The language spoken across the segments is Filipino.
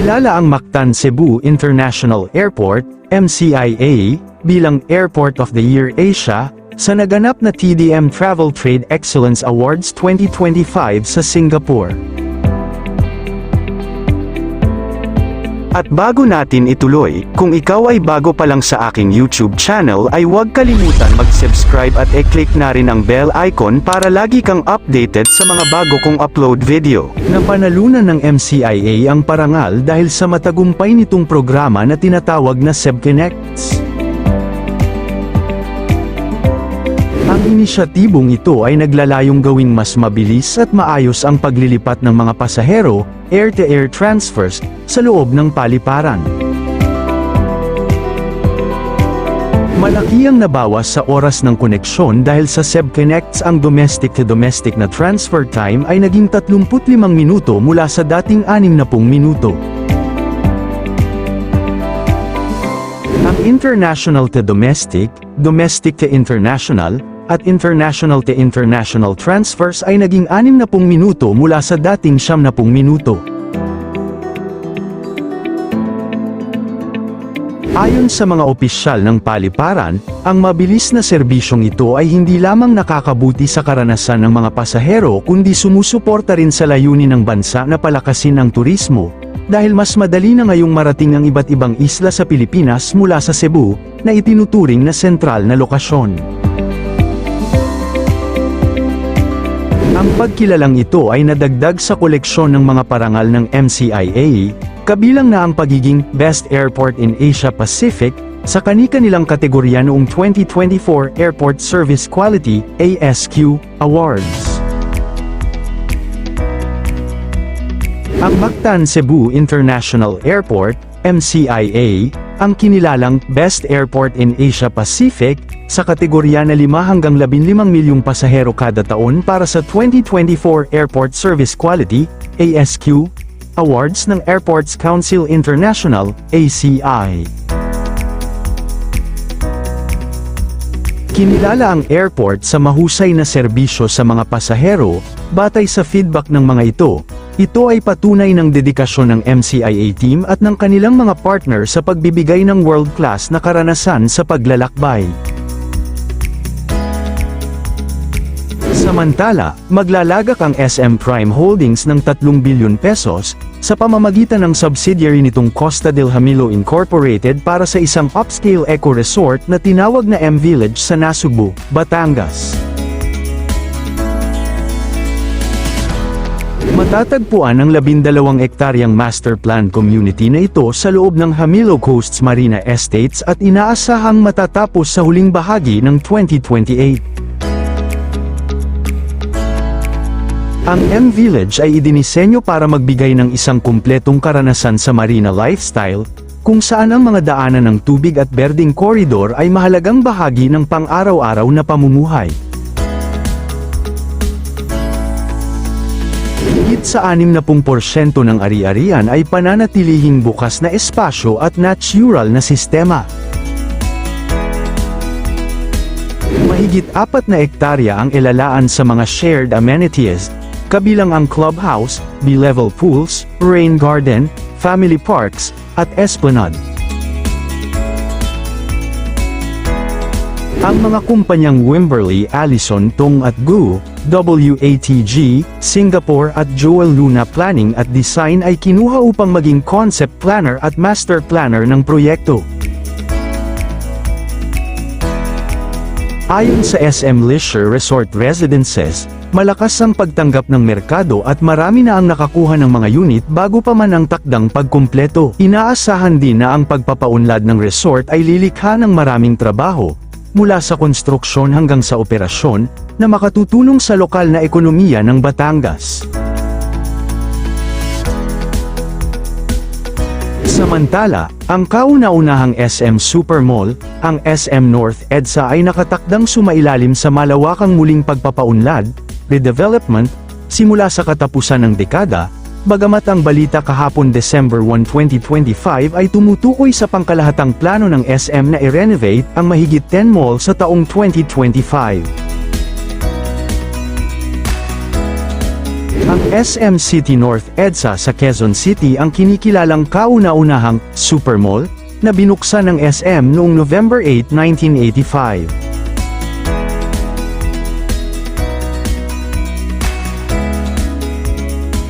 Kinilala ang Mactan Cebu International Airport, MCIA, bilang Airport of the Year Asia, sa naganap na TDM Travel Trade Excellence Awards 2025 sa Singapore. At bago natin ituloy, kung ikaw ay bago pa lang sa aking YouTube channel ay huwag kalimutan mag-subscribe at e-click na rin ang bell icon para lagi kang updated sa mga bago kong upload video. Napanalunan ng MCIA ang parangal dahil sa matagumpay nitong programa na tinatawag na SebConnects. Ang inisyatibong ito ay naglalayong gawing mas mabilis at maayos ang paglilipat ng mga pasahero, air-to-air transfers, sa loob ng paliparan. Malaki ang nabawas sa oras ng koneksyon dahil sa SebConnects ang domestic-to-domestic na transfer time ay naging 35 minuto mula sa dating 60 minuto. Ang international-to-domestic, domestic-to-international, at international-to-international transfers ay naging 60 minuto mula sa dating 70 minuto. Ayon sa mga opisyal ng paliparan, ang mabilis na serbisyong ito ay hindi lamang nakakabuti sa karanasan ng mga pasahero kundi sumusuporta rin sa layunin ng bansa na palakasin ang turismo, dahil mas madali na ngayong marating ang iba't ibang isla sa Pilipinas mula sa Cebu, na itinuturing na sentral na lokasyon. Ang pagkilalang ito ay nadagdag sa koleksyon ng mga parangal ng MCIA, kabilang na ang pagiging Best Airport in Asia Pacific, sa kani-kanilang kategorya noong 2024 Airport Service Quality, ASQ, Awards. Ang Mactan Cebu International Airport, MCIA, ang kinilalang Best Airport in Asia Pacific, sa kategorya na 5 hanggang 15 milyong pasahero kada taon para sa 2024 Airport Service Quality, ASQ, Awards ng Airports Council International, ACI. Kinilala ang airport sa mahusay na serbisyo sa mga pasahero, batay sa feedback ng mga ito. Ito ay patunay ng dedikasyon ng MCIA team at ng kanilang mga partner sa pagbibigay ng world-class na karanasan sa paglalakbay. Samantala, maglalagak ang SM Prime Holdings ng 3 bilyon pesos sa pamamagitan ng subsidiary nitong Costa del Jamilo Incorporated para sa isang upscale eco-resort na tinawag na M-Village sa Nasugbu, Batangas. Matatagpuan ang 12 ektaryang master plan community na ito sa loob ng Jamilo Coasts Marina Estates at inaasahang matatapos sa huling bahagi ng 2028. Ang M-Village ay idinisenyo para magbigay ng isang kumpletong karanasan sa marina lifestyle, kung saan ang mga daanan ng tubig at berdeng koridor ay mahalagang bahagi ng pang-araw-araw na pamumuhay. Higit sa 60% ng ari-arian ay pananatilihing bukas na espasyo at natural na sistema. Mahigit 4 na ektarya ang ilalaan sa mga shared amenities, kabilang ang clubhouse, B-level pools, rain garden, family parks, at esplanade. Ang mga kumpanyang Wimberley, Allison, Tong at Gu, WATG, Singapore at Joel Luna Planning at Design ay kinuha upang maging concept planner at master planner ng proyekto. Ayon sa SM Leisure Resort Residences, malakas ang pagtanggap ng merkado at marami na ang nakakuha ng mga unit bago pa man ang takdang pagkumpleto. Inaasahan din na ang pagpapaunlad ng resort ay lilikha ng maraming trabaho, mula sa konstruksyon hanggang sa operasyon, na makatutulong sa lokal na ekonomiya ng Batangas. Samantala, ang kauna-unahang SM Supermall, ang SM North EDSA ay nakatakdang sumailalim sa malawakang muling pagpapaunlad, redevelopment, simula sa katapusan ng dekada, bagamat ang balita kahapon December 1, 2025 ay tumutukoy sa pangkalahatang plano ng SM na i-renovate ang mahigit 10 mall sa taong 2025. Ang SM City North EDSA sa Quezon City ang kinikilalang kauna-unahang supermall na binuksan ng SM noong November 8, 1985.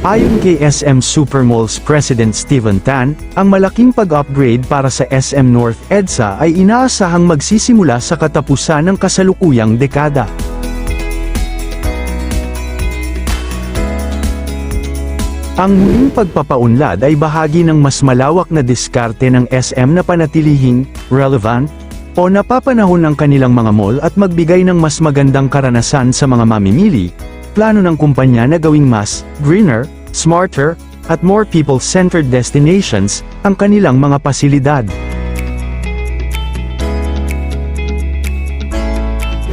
Ayon kay SM Supermall's President Steven Tan, ang malaking pag-upgrade para sa SM North EDSA ay inaasahang magsisimula sa katapusan ng kasalukuyang dekada. Ang muling pagpapaunlad ay bahagi ng mas malawak na diskarte ng SM na panatilihing relevant o napapanahon ng kanilang mga mall at magbigay ng mas magandang karanasan sa mga mamimili. Plano ng kumpanya na gawing mas greener, smarter, at more people-centered destinations ang kanilang mga pasilidad.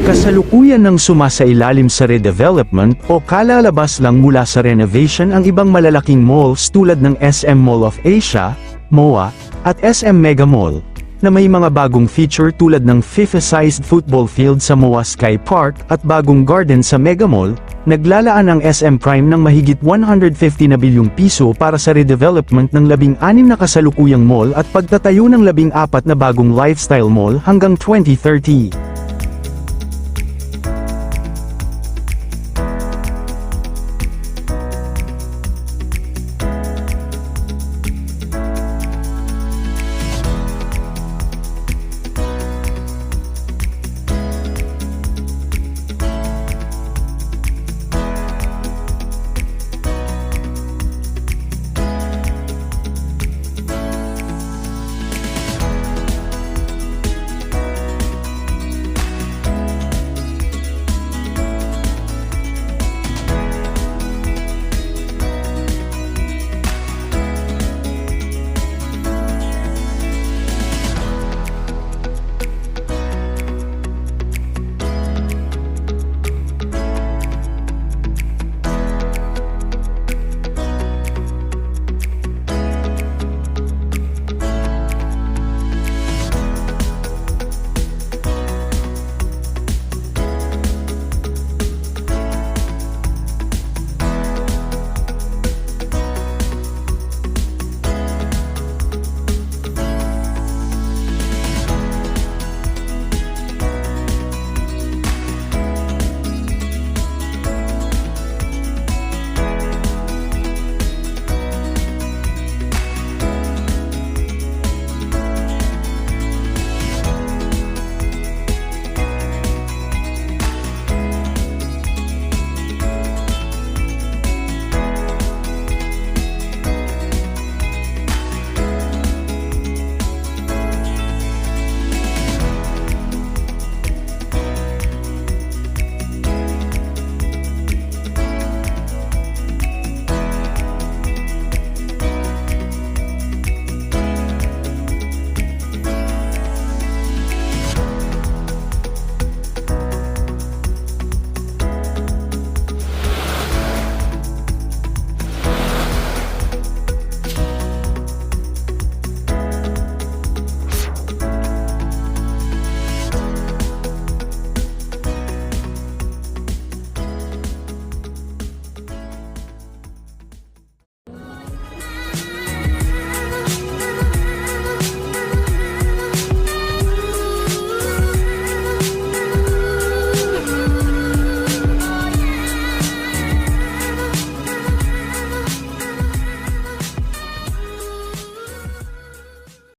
Kasalukuyan ng sumasailalim sa redevelopment o kalalabas lang mula sa renovation ang ibang malalaking malls tulad ng SM Mall of Asia, MOA, at SM Mega Mall, na may mga bagong feature tulad ng FIFA-sized football field sa MOA Sky Park at bagong garden sa Mega Mall. Naglalaan ang SM Prime ng mahigit 150 na bilyong piso para sa redevelopment ng 16 na kasalukuyang mall at pagtatayo ng 14 na bagong lifestyle mall hanggang 2030.